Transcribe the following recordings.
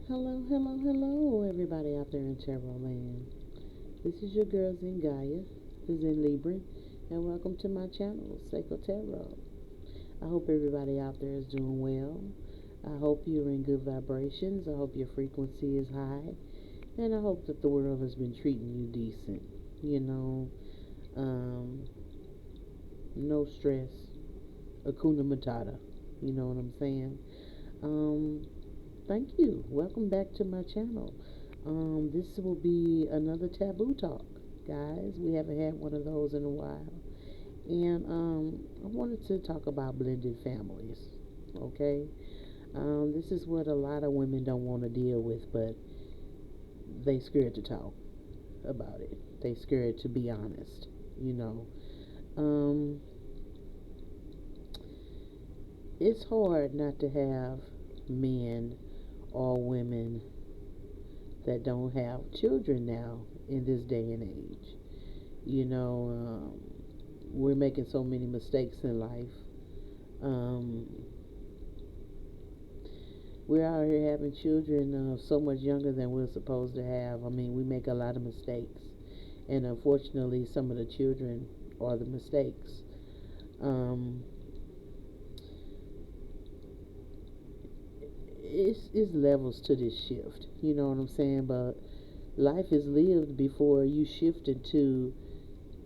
Hello, hello, hello, everybody out there in Tarot Land. This is your girl Zen Gaia, Zen Libra, and welcome to my channel, Seiko Tarot. I hope everybody out there is doing well. I hope you're in good vibrations. I hope your frequency is high, and I hope that the world has been treating you decent. You know, um, no stress, Akuna Matata. You know what I'm saying? Um, Thank you. Welcome back to my channel. This will be another taboo talk, guys. We haven't had one of those in a while. And I wanted to talk about blended families. Okay? This is what a lot of women don't want to deal with, but they scared to talk about it. They scared to be honest, you know. Um, it's hard not to have men or women that don't have children now in this day and age. You know, we're making so many mistakes in life. Um, we're out here having children so much younger than we're supposed to have. I mean, we make a lot of mistakes. And unfortunately, some of the children are the mistakes. Um, it's levels to this shift. You know what I'm saying? But life is lived before you shift into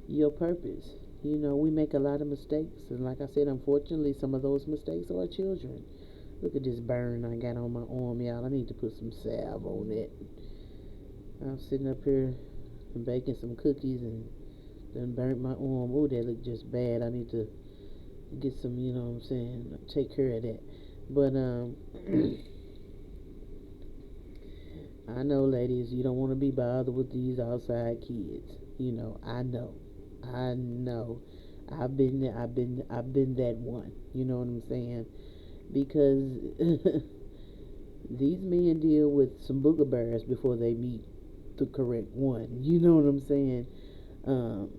your purpose. You know, we make a lot of mistakes, and like I said, unfortunately, some of those mistakes are our children. Look at this burn I got on my arm, y'all. I need to put some salve on it. I'm sitting up here baking some cookies and then burnt my arm. Oh, that look just bad. I need to get some, you know what I'm saying, take care of that. But I know, ladies, you don't want to be bothered with these outside kids. You know, I know. I know. I've been there. I've been that one. You know what I'm saying? Because these men deal with some booger bears before they meet the correct one. You know what I'm saying? Um,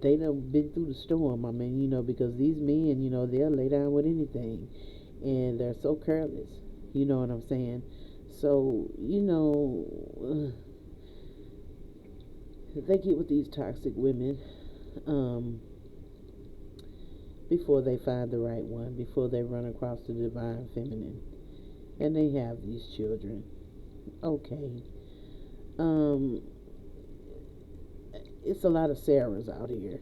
they done been through the storm. I mean, you know, because these men, you know, they'll lay down with anything, and they're so careless. You know what I'm saying? So, you know, they get with these toxic women um, before they find the right one, before they run across the divine feminine, and they have these children. Okay, um, it's a lot of Sarahs out here,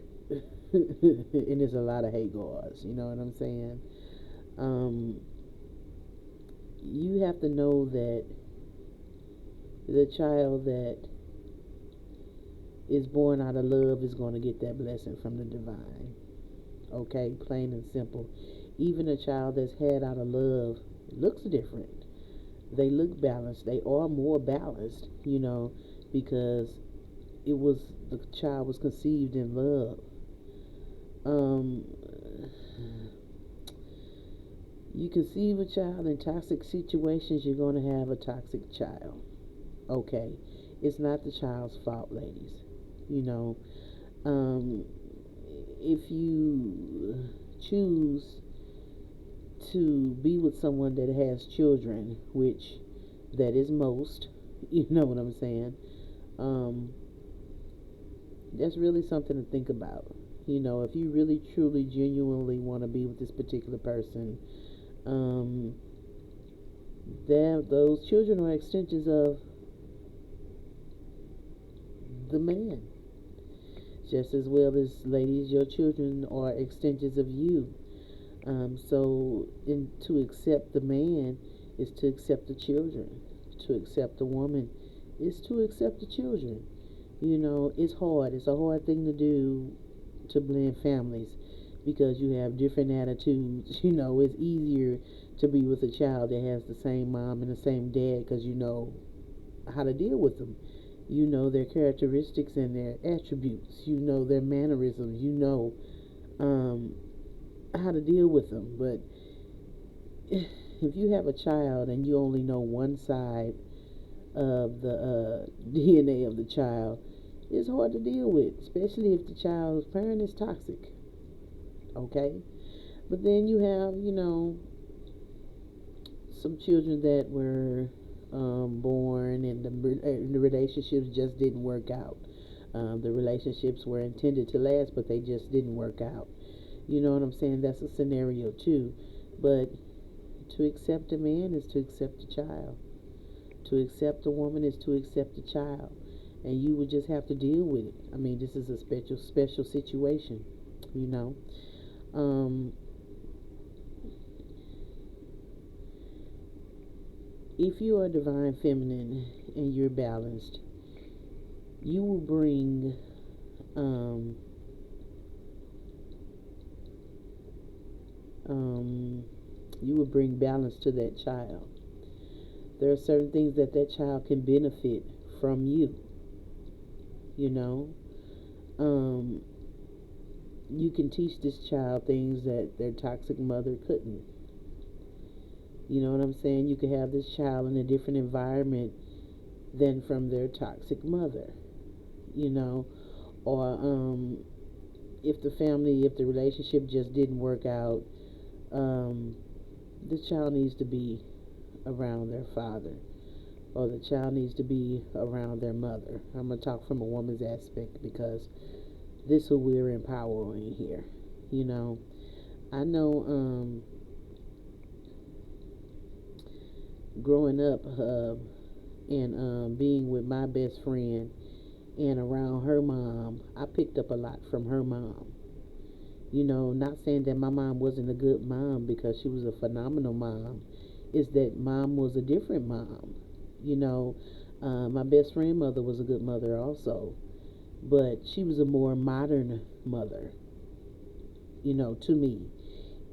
and there's a lot of Hagars. You know what I'm saying? Um, you have to know that the child that is born out of love is going to get that blessing from the divine. Okay, plain and simple. Even a child that's had out of love looks different. They look balanced. They are more balanced, you know, because it was the child was conceived in love. Um, you conceive a child in toxic situations, you're going to have a toxic child. Okay, it's not the child's fault, ladies. You know, um, if you choose to be with someone that has children, which that is most, you know what I'm saying? Um, that's really something to think about. You know, if you really, truly, genuinely want to be with this particular person, um, those children are extensions of the man, just as well as ladies, your children are extensions of you. To accept the man is to accept the children. To accept the woman is to accept the children. You know, it's hard. It's a hard thing to do to blend families because you have different attitudes. You know, it's easier to be with a child that has the same mom and the same dad because you know how to deal with them. You know their characteristics and their attributes. You know their mannerisms. You know um, how to deal with them. But if you have a child and you only know one side of the DNA of the child, it's hard to deal with, especially if the child's parent is toxic. Okay? But then you have, you know, some children that were born and the relationships just didn't work out. The relationships were intended to last, but they just didn't work out. You know what I'm saying? That's a scenario too. But to accept a man is to accept a child. To accept a woman is to accept a child. And you would just have to deal with it. I mean, this is a special situation, you know. Um, if you are divine feminine and you're balanced, you will bring um, um, you will bring balance to that child. There are certain things that that child can benefit from you. You know, um, you can teach this child things that their toxic mother couldn't. You know what I'm saying? You could have this child in a different environment than from their toxic mother. You know, or if the family, if the relationship just didn't work out, um, the child needs to be around their father, or the child needs to be around their mother. I'm gonna talk from a woman's aspect because this is who we're empowering here. You know, I know growing up and being with my best friend and around her mom, I picked up a lot from her mom. You know, not saying that my mom wasn't a good mom because she was a phenomenal mom. Is that mom was a different mom. You know, my best friend mother was a good mother also, but she was a more modern mother, you know, to me.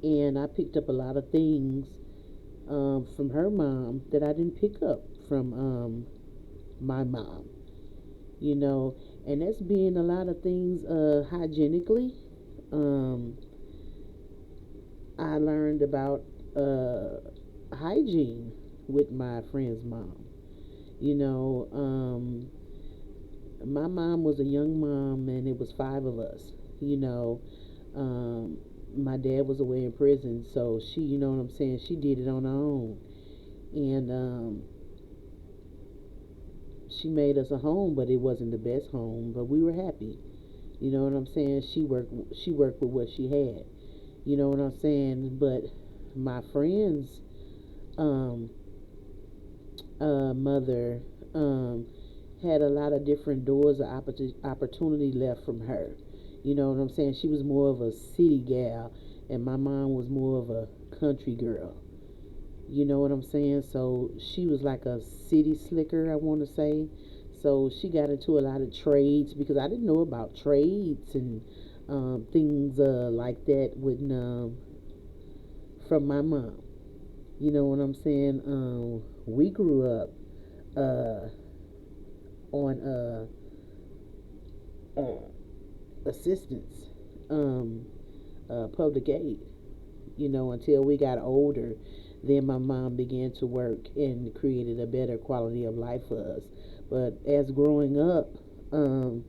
And I picked up a lot of things from her mom that I didn't pick up from my mom, you know, and that's being a lot of things hygienically. Um, I learned about hygiene with my friend's mom. You know, my mom was a young mom, and it was five of us. You know, um, my dad was away in prison, so she, you know what I'm saying, she did it on her own, and she made us a home, but it wasn't the best home, but we were happy. You know what I'm saying? She worked with what she had. You know what I'm saying? But my friend's um, mother had a lot of different doors of opportunity left from her. You know what I'm saying? She was more of a city gal, and my mom was more of a country girl. You know what I'm saying? So she was like a city slicker, I want to say. So she got into a lot of trades because I didn't know about trades and things like that with from my mom. You know what I'm saying? We grew up uh, on assistance, um, public aid. You know, until we got older, then my mom began to work and created a better quality of life for us. But as growing up, um,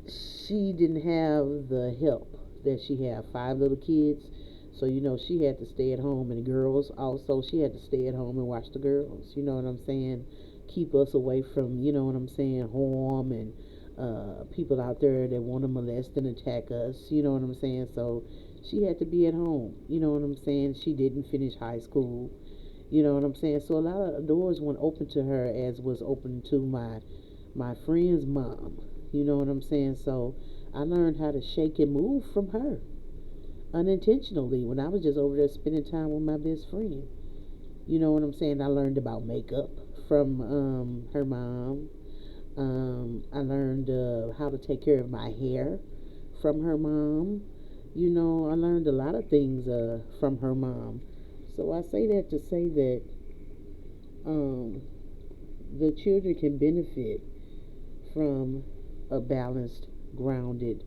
she didn't have the help that she had. Five little kids, so you know she had to stay at home, and the girls also she had to stay at home and watch the girls. You know what I'm saying? Keep us away from, you know what I'm saying, harm and people out there that want to molest and attack us. You know what I'm saying? So she had to be at home. You know what I'm saying? She didn't finish high school. You know what I'm saying? So a lot of doors weren't open to her as was open to my friend's mom. You know what I'm saying? So I learned how to shake and move from her unintentionally when I was just over there spending time with my best friend. You know what I'm saying? I learned about makeup from her mom. I learned how to take care of my hair from her mom. You know, I learned a lot of things from her mom. So I say that to say that um, the children can benefit from a balanced, grounded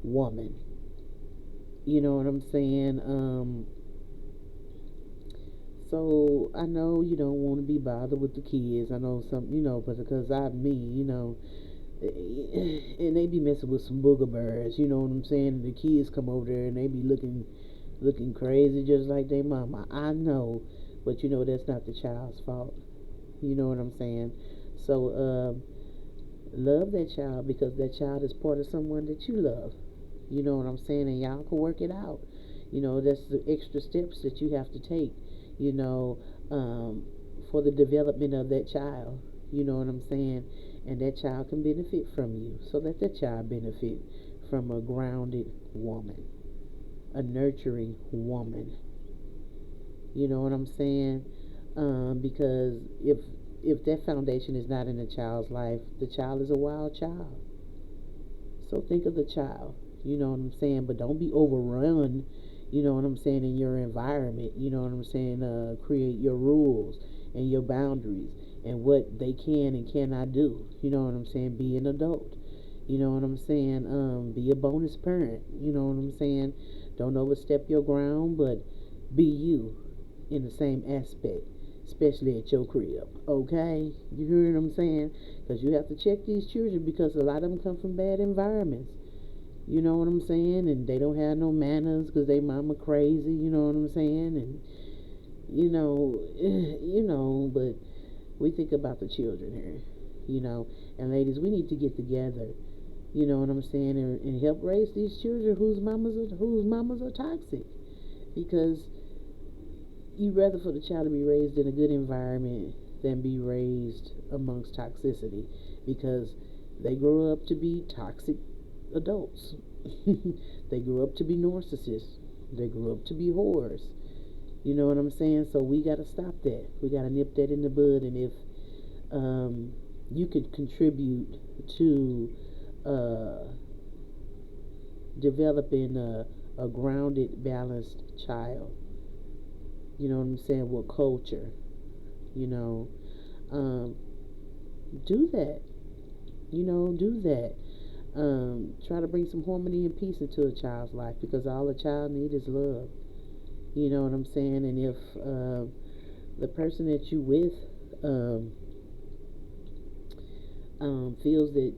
woman. You know what I'm saying? So I know you don't want to be bothered with the kids. I know some, you know, but because you know, and they be messing with some booger birds. You know what I'm saying? And the kids come over there and they be looking looking crazy just like their mama. I know, but that's not the child's fault. You know what I'm saying? So, love that child because that child is part of someone that you love. You know what I'm saying? And y'all can work it out. That's the extra steps that you have to take, you know, um, for the development of that child. You know what I'm saying? And that child can benefit from you. So let that child benefit from a grounded woman, a nurturing woman. You know what I'm saying? Because if that foundation is not in a child's life, the child is a wild child. So think of the child. You know what I'm saying? But don't be overrun. You know what I'm saying, in your environment. You know what I'm saying? Create your rules and your boundaries and what they can and cannot do. You know what I'm saying? Be an adult. You know what I'm saying? Be a bonus parent. You know what I'm saying? Don't overstep your ground, but be you in the same aspect, especially at your crib. Okay? You hear what I'm saying? Because you have to check these children because a lot of them come from bad environments. You know what I'm saying? And they don't have no manners because they mama crazy. You know what I'm saying? And but we think about the children here. And ladies, we need to get together. You know what I'm saying? And help raise these children whose mamas are toxic. Because you rather for the child to be raised in a good environment than be raised amongst toxicity, because they grow up to be toxic adults. They grew up to be narcissists. They grew up to be whores. You know what I'm saying? So we got to stop that. We got to nip that in the bud. And if you could contribute to uh, developing a grounded, balanced child, you know what I'm saying, with culture, you know, um, do that. Do that. Try to bring some harmony and peace into a child's life because all a child needs is love. You know what I'm saying? And if the person that you with um, feels that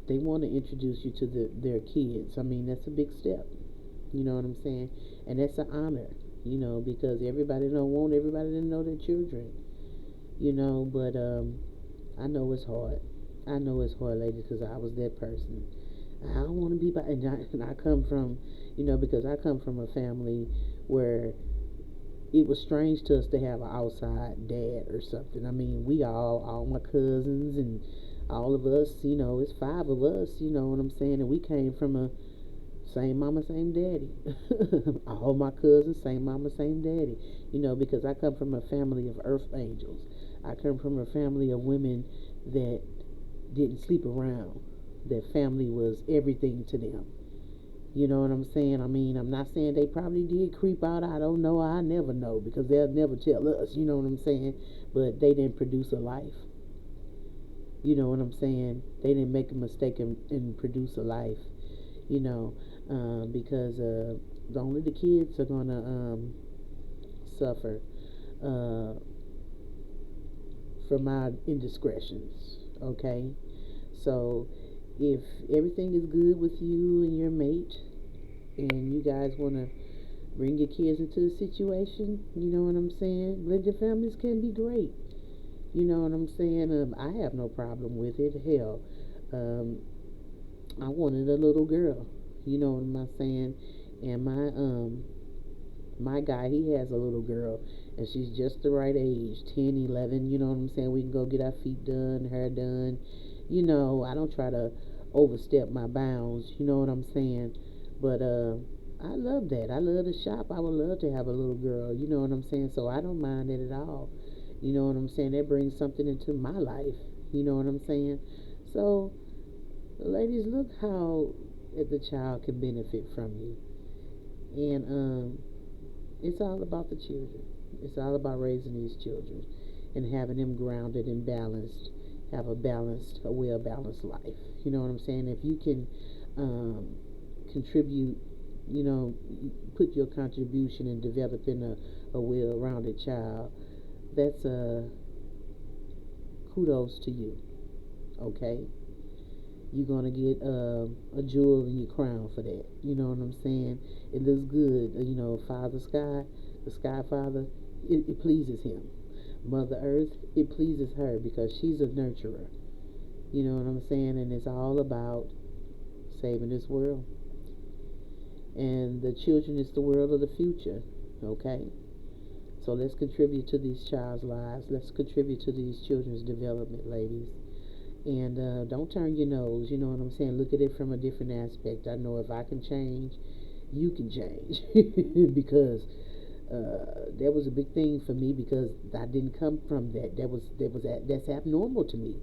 they want to introduce you to their kids, I mean, that's a big step. You know what I'm saying? And that's an honor, because everybody don't want everybody to know their children, but I know it's hard. I know it's hard, ladies, because I was that person. I don't want to be by, and I come from, because I come from a family where it was strange to us to have an outside dad or something. I mean, we all my cousins and all of us, it's five of us, you know what I'm saying? And we came from a same mama, same daddy. All my cousins, same mama, same daddy. Because I come from a family of earth angels. I come from a family of women that didn't sleep around. That family was everything to them. You know what I'm saying? I mean, I'm not saying they probably did creep out. I don't know. I never know because they'll never tell us. You know what I'm saying? But they didn't produce a life. You know what I'm saying? They didn't make a mistake and produce a life. Because only the kids are gonna suffer uh, from our indiscretions. Okay, so if everything is good with you and your mate, and you guys want to bring your kids into the situation, you know what I'm saying? Blended families can be great. You know what I'm saying? I have no problem with it. Hell, um, I wanted a little girl. You know what I'm saying? And my guy, he has a little girl, and she's just the right age, 10, 11. You know what I'm saying? We can go get our feet done, hair done. I don't try to overstep my bounds. You know what I'm saying? But I love that. I love to shop. I would love to have a little girl. You know what I'm saying? So I don't mind it at all. You know what I'm saying? That brings something into my life. You know what I'm saying? So, ladies, look how the child can benefit from you. And it's all about the children. It's all about raising these children and having them grounded and balanced, have a well balanced life. You know what I'm saying? If you can contribute, you know, put your contribution in developing a well rounded child, that's kudos to you. Okay? you're gonna get a jewel in your crown for that. You know what I'm saying? It looks good. You know, Father Sky, the Sky Father, it pleases him. Mother Earth, it pleases her because she's a nurturer. You know what I'm saying? And it's all about saving this world. And the children is the world of the future. Okay? So let's contribute to these child's lives. Let's contribute to these children's development, ladies. And don't turn your nose. You know what I'm saying? Look at it from a different aspect. I know if I can change, you can change. Because that was a big thing for me because I didn't come from that. That's abnormal to me.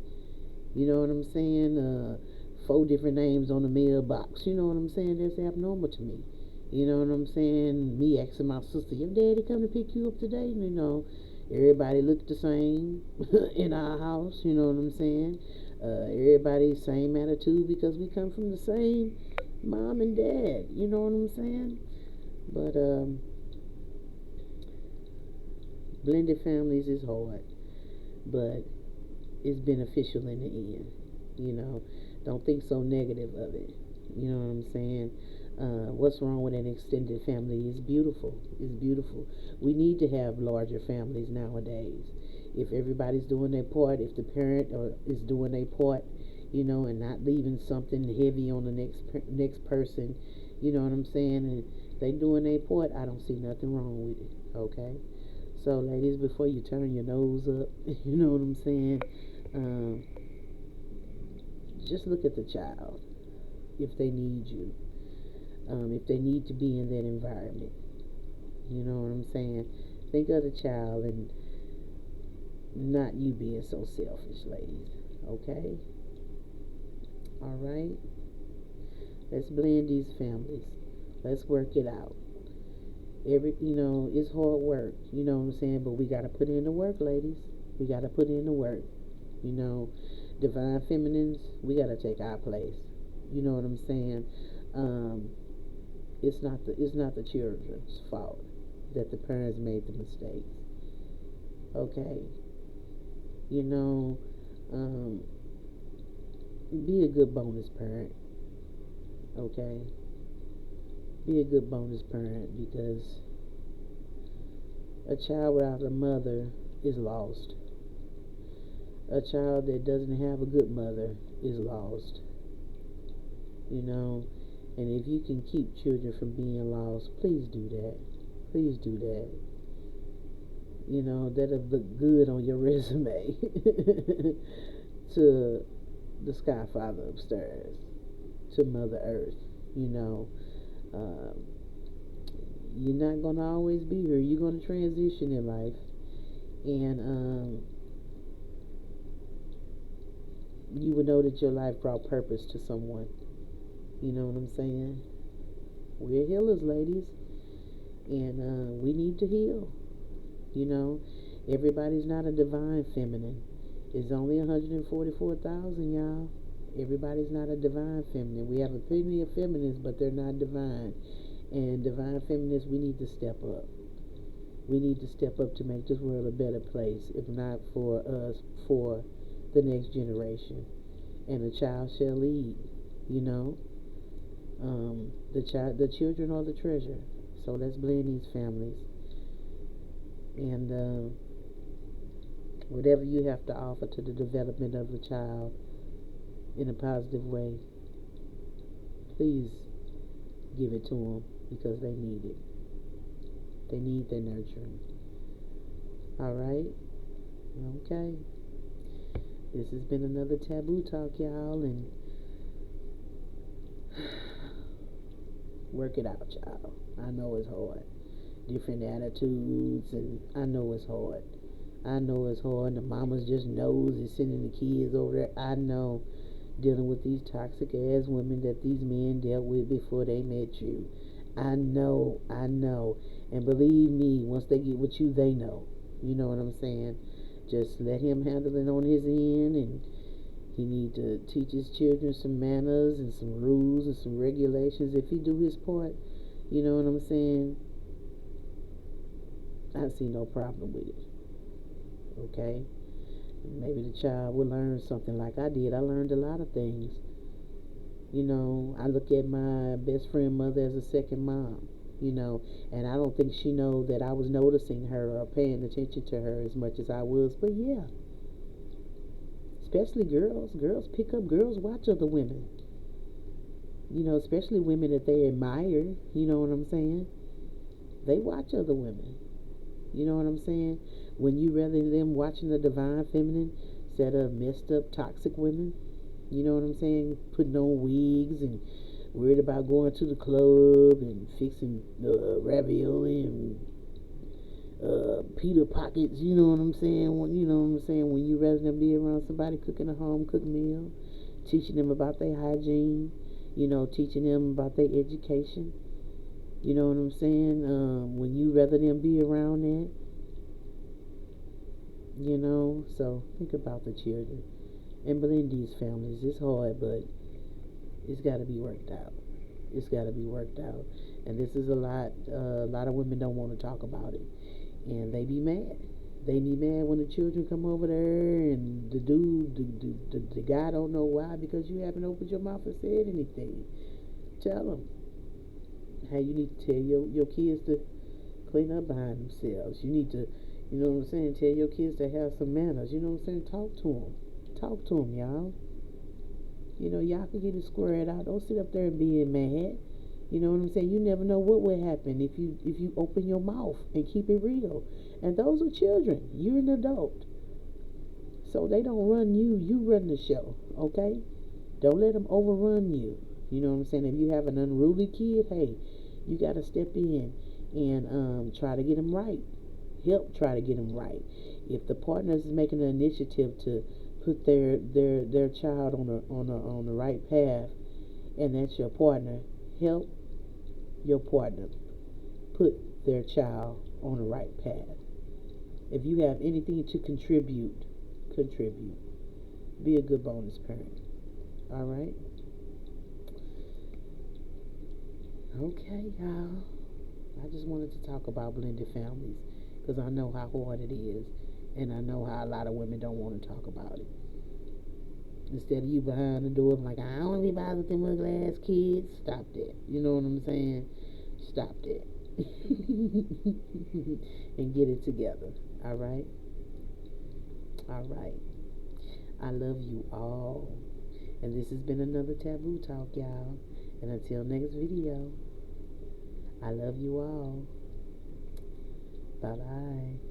You know what I'm saying? Four different names on the mailbox. You know what I'm saying? That's abnormal to me. You know what I'm saying? Me asking my sister, your daddy come to pick you up today? You know, everybody looked the same in our house. You know what I'm saying? Everybody same attitude because we come from the same mom and dad. You know what I'm saying? But blended families is hard, but it's beneficial in the end. You know, don't think so negative of it. You know what I'm saying? What's wrong with an extended family? It's beautiful. It's beautiful. We need to have larger families nowadays. If everybody's doing their part, if the parent is doing their part, you know, and not leaving something heavy on the next person, you know what I'm saying? And they doing their part, I don't see nothing wrong with it. Okay. So, ladies, before you turn your nose up, you know what I'm saying? Um, just look at the child if they need you, if they need to be in that environment. You know what I'm saying? Think of the child and not you being so selfish, ladies. Okay? All right? Let's blend these families. Let's work it out. It's hard work. You know what I'm saying? But we got to put in the work, ladies. We got to put in the work. You know, divine feminines, we got to take our place. You know what I'm saying? Um, it's not the children's fault that the parents made the mistakes. Okay, you know, um, be a good bonus parent. Okay, be a good bonus parent because a child without a mother is lost. A child that doesn't have a good mother is lost. You know, and if you can keep children from being lost, please do that. Please do that. You know, that'll look good on your resume to the Sky Father upstairs, to Mother Earth. You know, um, you're not going to always be here. You're going to transition in life. And you will know that your life brought purpose to someone. You know what I'm saying? We're healers, ladies. And we need to heal. You know, everybody's not a divine feminine. It's only 144,000, y'all. Everybody's not a divine feminine. We have a plenty of feminists, but they're not divine. And divine feminists, we need to step up. We need to step up to make this world a better place, if not for us, for the next generation. And a child shall lead, you know. The children are the treasure. So let's blend these families. And whatever you have to offer to the development of the child in a positive way, please give it to them because they need it. They need their nurturing. All right? Okay. This has been another Taboo Talk, y'all, and work it out, y'all. I know it's hard. Different attitudes, and I know it's hard. I know it's hard. The mamas just knows and sending the kids over there. I know dealing with these toxic ass women that these men dealt with before they met you. I know. And believe me, once they get with you, they know. You know what I'm saying? Just let him handle it on his end, and he need to teach his children some manners and some rules and some regulations. If he do his part, you know what I'm saying? I see no problem with it. Okay? Maybe the child will learn something like I did. I learned a lot of things. I look at my best friend mother as a second mom, and I don't think she know that I was noticing her or paying attention to her as much as I was. But yeah, especially girls. Girls pick up, girls watch other women, especially women that they admire, you know what I'm saying? They watch other women, you know what I'm saying? When you rather them watching the divine feminine instead of messed up toxic women, you know what I'm saying? Putting on wigs and worried about going to the club and fixing ravioli and Peter pockets. You know what I'm saying? When you rather than be around somebody cooking a home cooked meal, teaching them about their hygiene, teaching them about their education. You know what I'm saying? When you rather them be around that, so think about the children and blend these families. It's hard, but it's got to be worked out. It's got to be worked out. And this is a lot. A lot of women don't want to talk about it, and they be mad. They be mad when the children come over there, and the dude, the guy don't know why because you haven't opened your mouth and said anything. Tell them, hey, you need to tell your kids to clean up behind themselves. You need to, you know what I'm saying? Tell your kids to have some manners. You know what I'm saying? Talk to them. Talk to them, y'all. Y'all can get it squared out. Don't sit up there and be mad. You know what I'm saying? You never know what will happen if you open your mouth and keep it real. And those are children. You're an adult. So they don't run you. You run the show. Okay? Don't let them overrun you. You know what I'm saying? If you have an unruly kid, hey, you got to step in and try to get them right. Help try to get them right. If the partner is making an initiative to put their child on the right path, and that's your partner, help your partner put their child on the right path. If you have anything to contribute, contribute. Be a good bonus parent. All right? Okay, y'all. I just wanted to talk about blended families because I know how hard it is, and I know how a lot of women don't want to talk about it. Instead of you behind the door, like, I don't want to be bothered with them ugly ass kids. Stop that. You know what I'm saying? Stop that. And get it together. All right? All right. I love you all. And this has been another Taboo Talk, y'all. And until next video, I love you all. Bye bye.